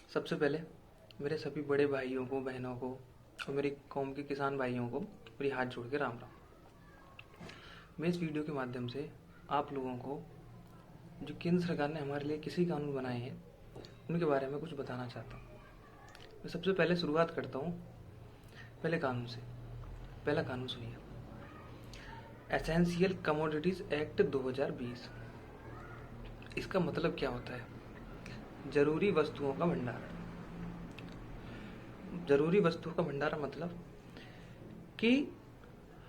सबसे पहले मेरे सभी बड़े भाइयों को, बहनों को और मेरी कौम के किसान भाइयों को मेरी हाथ जोड़ के राम राम। मैं इस वीडियो के माध्यम से आप लोगों को जो केंद्र सरकार ने हमारे लिए कृषि कानून बनाए हैं उनके बारे में कुछ बताना चाहता हूँ। मैं सबसे पहले शुरुआत करता हूँ पहले कानून से। पहला कानून सुनिए, एसेंशियल कमोडिटीज एक्ट 2020। इसका मतलब क्या होता है? जरूरी वस्तुओं का भंडारण। जरूरी वस्तुओं का भंडारण मतलब कि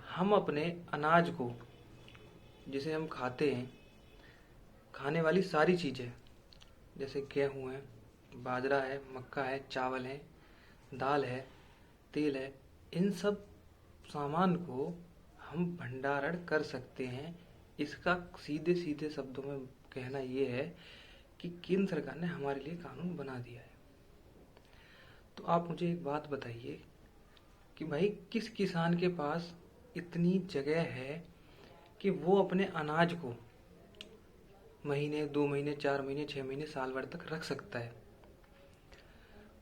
हम अपने अनाज को, जिसे हम खाते हैं, खाने वाली सारी चीज़ें जैसे गेहूँ है, बाजरा है, मक्का है, चावल है, दाल है, तेल है, इन सब सामान को हम भंडारण कर सकते हैं। इसका सीधे सीधे शब्दों में कहना ये है कि केंद्र सरकार ने हमारे लिए कानून बना दिया है। तो आप मुझे एक बात बताइए कि भाई किस किसान के पास इतनी जगह है कि वो अपने अनाज को महीने, 2 महीने, 4 महीने, 6 महीने, साल भर तक रख सकता है?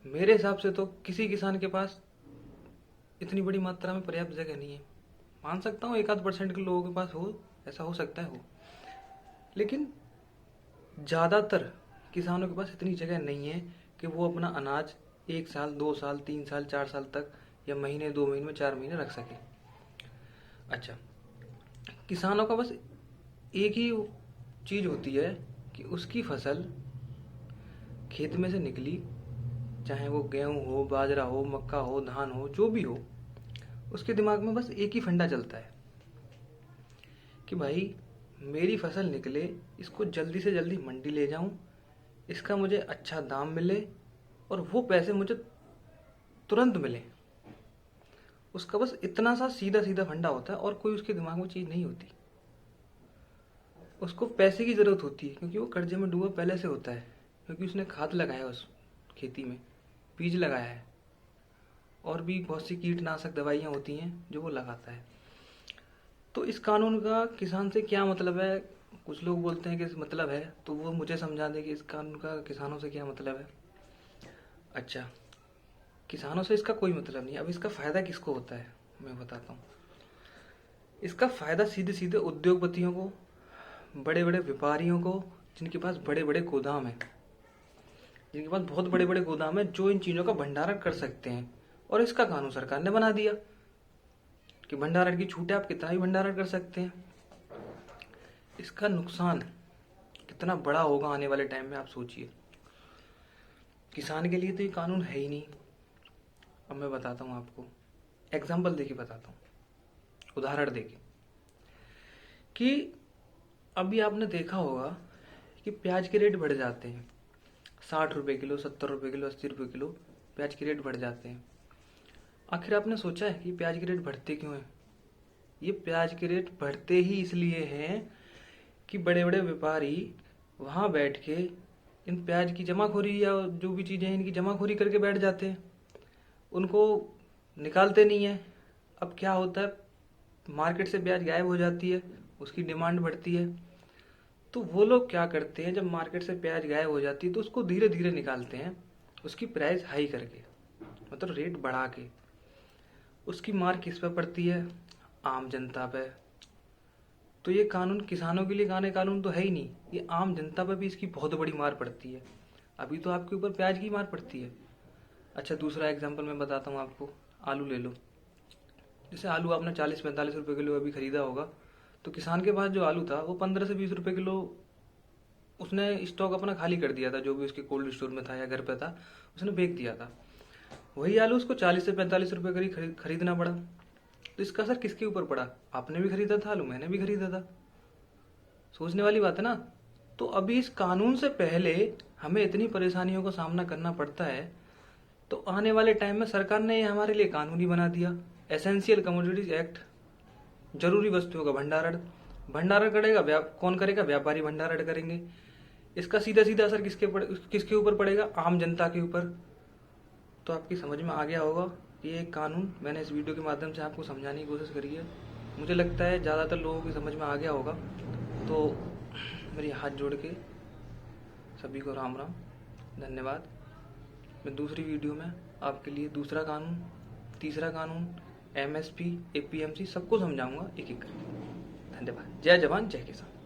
मेरे हिसाब से तो किसी किसान के पास इतनी बड़ी मात्रा में पर्याप्त जगह नहीं है। मान सकता हूँ 1-8% के लोगों के पास हो, ऐसा हो सकता है हो, लेकिन ज़्यादातर किसानों के पास इतनी जगह नहीं है कि वो अपना अनाज 1 साल, 2 साल, 3 साल, 4 साल तक या महीने, 2 महीने में, 4 महीने रख सके। अच्छा, किसानों का बस एक ही चीज़ होती है कि उसकी फसल खेत में से निकली, चाहे वो गेहूँ हो, बाजरा हो, मक्का हो, धान हो, जो भी हो, उसके दिमाग में बस एक ही फंडा चलता है कि भाई मेरी फसल निकले, इसको जल्दी से जल्दी मंडी ले जाऊं, इसका मुझे अच्छा दाम मिले और वो पैसे मुझे तुरंत मिले। उसका बस इतना सा सीधा सीधा फंडा होता है और कोई उसके दिमाग में चीज़ नहीं होती। उसको पैसे की ज़रूरत होती है क्योंकि वो कर्जे में डूबा पहले से होता है, क्योंकि उसने खाद लगाया, उस खेती में बीज लगाया है और भी बहुत सी कीटनाशक दवाइयाँ होती हैं जो वो लगाता है। तो इस कानून का किसान से क्या मतलब है? कुछ लोग बोलते हैं कि इस मतलब है, तो वो मुझे समझा दे कि इस कानून का किसानों से क्या मतलब है। अच्छा, किसानों से इसका कोई मतलब नहीं। अब इसका फ़ायदा किसको होता है मैं बताता हूँ। इसका फ़ायदा सीधे सीधे उद्योगपतियों को, बड़े बड़े व्यापारियों को, जिनके पास बड़े बड़े गोदाम हैं, जिनके पास बहुत बड़े बड़े गोदाम हैं, जो इन चीज़ों का भंडारण कर सकते हैं। और इसका कानून सरकार ने बना दिया कि भंडारण की छूट है, आप कितना भी भंडारण कर सकते हैं। इसका नुकसान कितना बड़ा होगा आने वाले टाइम में, आप सोचिए। किसान के लिए तो ये कानून है ही नहीं। अब मैं बताता हूँ आपको, एग्जाम्पल देके बताता हूँ, उदाहरण देके, कि अभी आपने देखा होगा कि प्याज के रेट बढ़ जाते हैं। 60 रुपये किलो, 70 रुपये किलो, 80 रुपये किलो प्याज के रेट बढ़ जाते हैं। आखिर आपने सोचा है कि प्याज के रेट बढ़ते क्यों हैं? ये प्याज के रेट बढ़ते ही इसलिए हैं कि बड़े बड़े व्यापारी वहाँ बैठ के इन प्याज की जमाखोरी या जो भी चीज़ें हैं इनकी जमाखोरी करके बैठ जाते हैं, उनको निकालते नहीं है। अब क्या होता है, मार्केट से प्याज गायब हो जाती है, उसकी डिमांड बढ़ती है। तो वो लोग क्या करते हैं, जब मार्केट से प्याज गायब हो जाती है तो उसको धीरे धीरे निकालते हैं, उसकी प्राइस हाई करके, मतलब रेट बढ़ा के। उसकी मार किस पे पड़ती है? आम जनता पे। तो ये कानून किसानों के लिए कानून तो है ही नहीं, ये आम जनता पे भी इसकी बहुत बड़ी मार पड़ती है। अभी तो आपके ऊपर प्याज की मार पड़ती है। अच्छा, दूसरा एग्जांपल मैं बताता हूँ आपको। आलू ले लो। जैसे आलू आपने 40-45 रुपये किलो अभी खरीदा होगा, तो किसान के पास जो आलू था वो 15 से 20 रुपये किलो उसने स्टॉक अपना खाली कर दिया था, जो भी उसके कोल्ड स्टोर में था या घर पे था उसने बेच दिया था। वही आलू उसको 40 से 45 रुपये करीब खरीदना पड़ा। तो इसका असर किसके ऊपर पड़ा? आपने भी खरीदा था आलू, मैंने भी खरीदा था। सोचने वाली बात है ना। तो अभी इस कानून से पहले हमें इतनी परेशानियों का सामना करना पड़ता है, तो आने वाले टाइम में सरकार ने ये हमारे लिए कानून ही बना दिया, एसेंशियल कमोडिटीज एक्ट। जरूरी वस्तुओं का भंडारण। भंडारण करेगा कौन करेगा? व्यापारी भंडारण करेंगे। इसका सीधा सीधा असर किसके ऊपर पड़ेगा? आम जनता के ऊपर। तो आपकी समझ में आ गया होगा कि ये कानून मैंने इस वीडियो के माध्यम से आपको समझाने की कोशिश करी है। मुझे लगता है ज़्यादातर लोगों की समझ में आ गया होगा। तो मेरी हाथ जोड़ के सभी को राम राम, धन्यवाद। मैं दूसरी वीडियो में आपके लिए दूसरा कानून, तीसरा कानून, MSP, APMC सबको समझाऊंगा एक एक करके। धन्यवाद। जय जवान जय किसान।